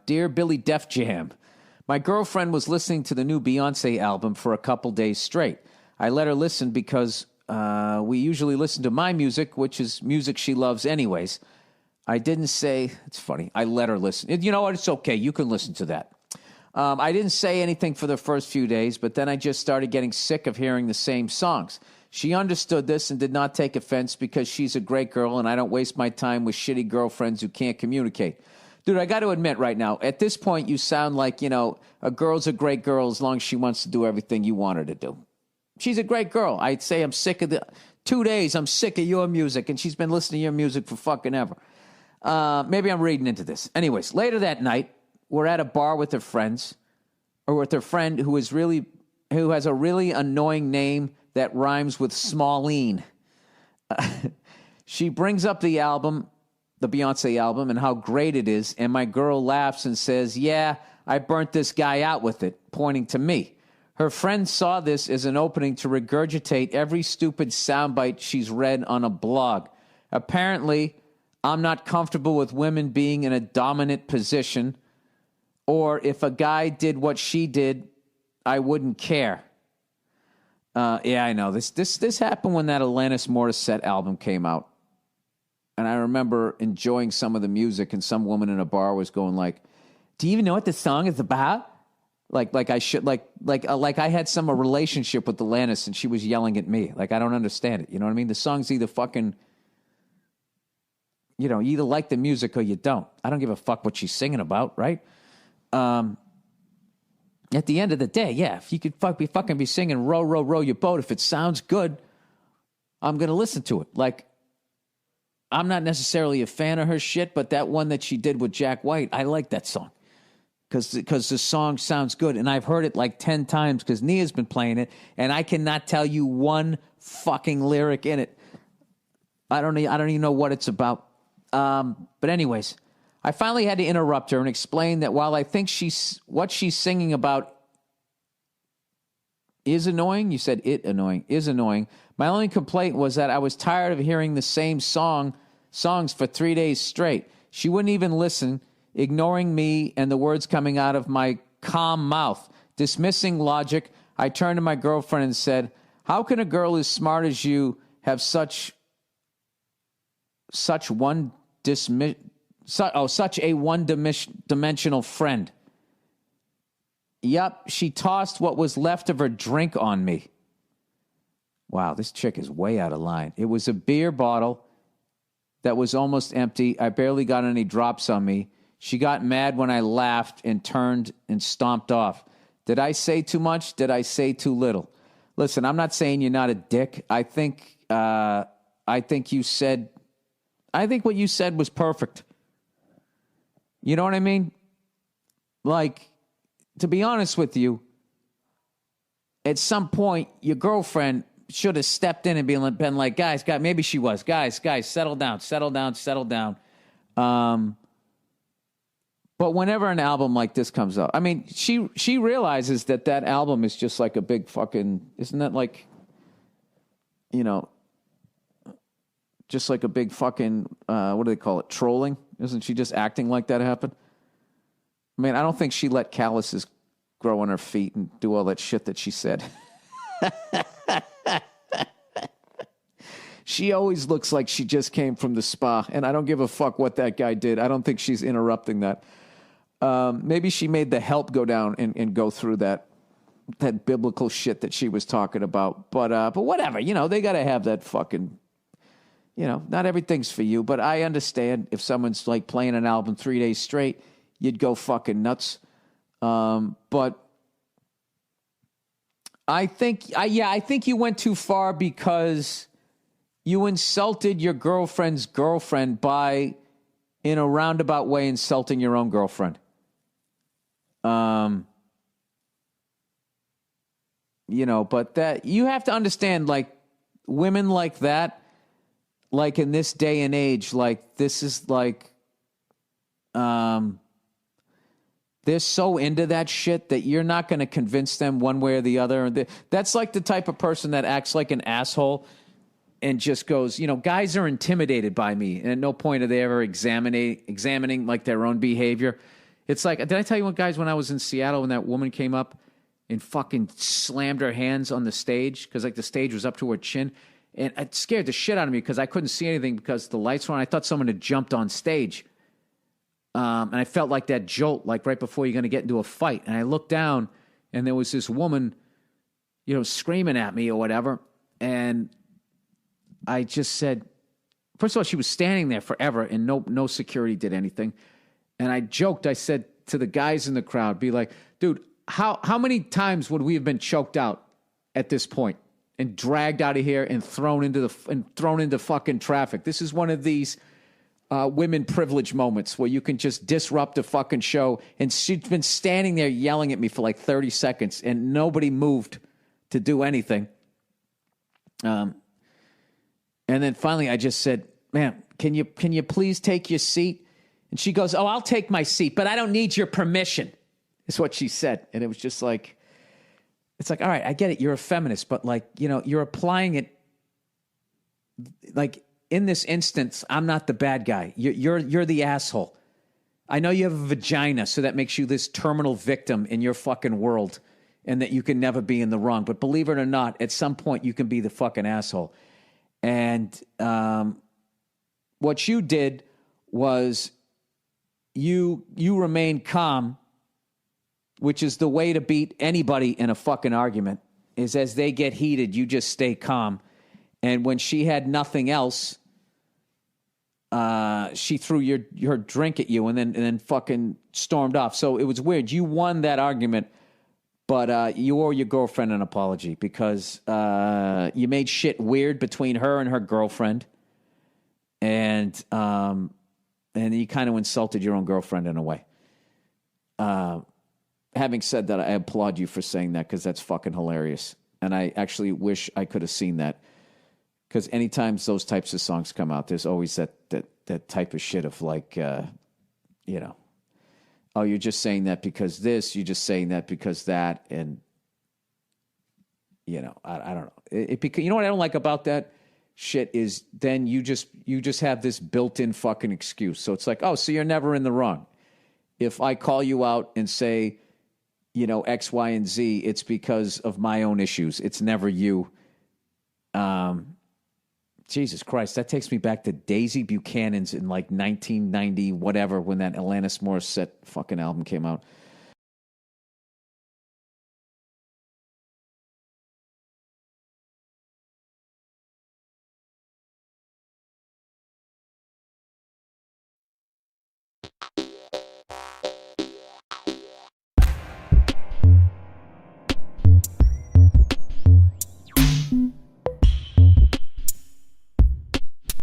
Dear Billy Def Jam, my girlfriend was listening to the new Beyoncé album for a couple days straight. I let her listen because we usually listen to my music, which is music she loves anyways. I didn't say, it's funny, I let her listen. You know what? It's okay. You can listen to that. I didn't say anything for the first few days, but then I just started getting sick of hearing the same songs. She understood this and did not take offense because she's a great girl and I don't waste my time with shitty girlfriends who can't communicate. Dude, I got to admit right now, at this point, you sound like, a girl's a great girl as long as she wants to do everything you want her to do. She's a great girl. I'd say I'm sick of 2 days, I'm sick of your music, and she's been listening to your music for fucking ever. Maybe I'm reading into this. Anyways, later that night, we're at a bar with her friends, or with her friend who has a really annoying name that rhymes with Smalline. She brings up the album, the Beyoncé album, and how great it is, and my girl laughs and says, yeah, I burnt this guy out with it, pointing to me. Her friend saw this as an opening to regurgitate every stupid soundbite she's read on a blog. Apparently, I'm not comfortable with women being in a dominant position, or if a guy did what she did, I wouldn't care. Yeah, I know. This happened when that Alanis Morissette album came out. And I remember enjoying some of the music, and some woman in a bar was going like, do you even know what this song is about? Like I should, like I had some relationship with Alanis and she was yelling at me. Like, I don't understand it. You know what I mean? The song's either fucking, you either like the music or you don't. I don't give a fuck what she's singing about, right? At the end of the day, yeah, if you could be singing row, row, row your boat, if it sounds good, I'm going to listen to it. Like, I'm not necessarily a fan of her shit, but that one that she did with Jack White, I like that song. Because the song sounds good, and I've heard it like 10 times because Nia's been playing it, and I cannot tell you one fucking lyric in it. I don't even know what it's about. But anyways, I finally had to interrupt her and explain that while I think what she's singing about is annoying, you said it annoying, is annoying, my only complaint was that I was tired of hearing the same songs for 3 days straight. She wouldn't even listen, ignoring me and the words coming out of my calm mouth. Dismissing logic, I turned to my girlfriend and said, how can a girl as smart as you have such a one-dimensional friend? Yup, she tossed what was left of her drink on me. Wow, this chick is way out of line. It was a beer bottle that was almost empty. I barely got any drops on me. She got mad when I laughed and turned and stomped off. Did I say too much? Did I say too little? Listen, I'm not saying you're not a dick. I think what you said was perfect. You know what I mean? Like, to be honest with you, at some point, your girlfriend should have stepped in and been like, guys, maybe she was, guys, settle down. But whenever an album like this comes out, I mean, she realizes that album is just like a big fucking, isn't that like, just like a big fucking, what do they call it, trolling? Isn't she just acting like that happened? I mean, I don't think she let calluses grow on her feet and do all that shit that she said. She always looks like she just came from the spa, and I don't give a fuck what that guy did. I don't think she's interrupting that. Maybe she made the help go down and go through that biblical shit that she was talking about. But whatever, they got to have that fucking, not everything's for you. But I understand if someone's like playing an album 3 days straight, you'd go fucking nuts. But I think you went too far because you insulted your girlfriend's girlfriend by, in a roundabout way, insulting your own girlfriend. But that you have to understand, like, women like that, like in this day and age, like this is like, they're so into that shit that you're not going to convince them one way or the other. That's like the type of person that acts like an asshole and just goes, guys are intimidated by me. And at no point are they ever examining like their own behavior. It's like, did I tell you what, guys, when I was in Seattle, when that woman came up and fucking slammed her hands on the stage because like the stage was up to her chin, and it scared the shit out of me because I couldn't see anything because the lights were on. I thought someone had jumped on stage, and I felt like that jolt, like right before you're going to get into a fight. And I looked down, and there was this woman, screaming at me or whatever, and I just said, first of all, she was standing there forever, and no security did anything. And I joked, I said to the guys in the crowd, be like, dude, how many times would we have been choked out at this point and dragged out of here and thrown into fucking traffic? This is one of these women privilege moments where you can just disrupt a fucking show. And she's been standing there yelling at me for like 30 seconds and nobody moved to do anything. And then finally I just said, "Ma'am, can you please take your seat?" And she goes, "Oh, I'll take my seat, but I don't need your permission." Is what she said. And it was just like, it's like, all right, I get it. You're a feminist, but like, you're applying it. Like in this instance, I'm not the bad guy. You're the asshole. I know you have a vagina, so that makes you this terminal victim in your fucking world and that you can never be in the wrong. But believe it or not, at some point you can be the fucking asshole. And what you did was you remained calm, which is the way to beat anybody in a fucking argument, is as they get heated, you just stay calm. And when she had nothing else, she threw her drink at you and then fucking stormed off. So it was weird. You won that argument, but you owe your girlfriend an apology because you made shit weird between her and her girlfriend. And you kind of insulted your own girlfriend in a way. Having said that, I applaud you for saying that because that's fucking hilarious. And I actually wish I could have seen that. Because anytime those types of songs come out, there's always that type of shit of like, oh, you're just saying that because this, you're just saying that because that. And, I don't know. You know what I don't like about that shit is then you just have this built-in fucking excuse. So it's like, oh, so you're never in the wrong. If I call you out and say, X, Y, and Z, it's because of my own issues. It's never you. Jesus Christ, that takes me back to Daisy Buchanan's in like 1990, whatever, when that Alanis Morissette fucking album came out.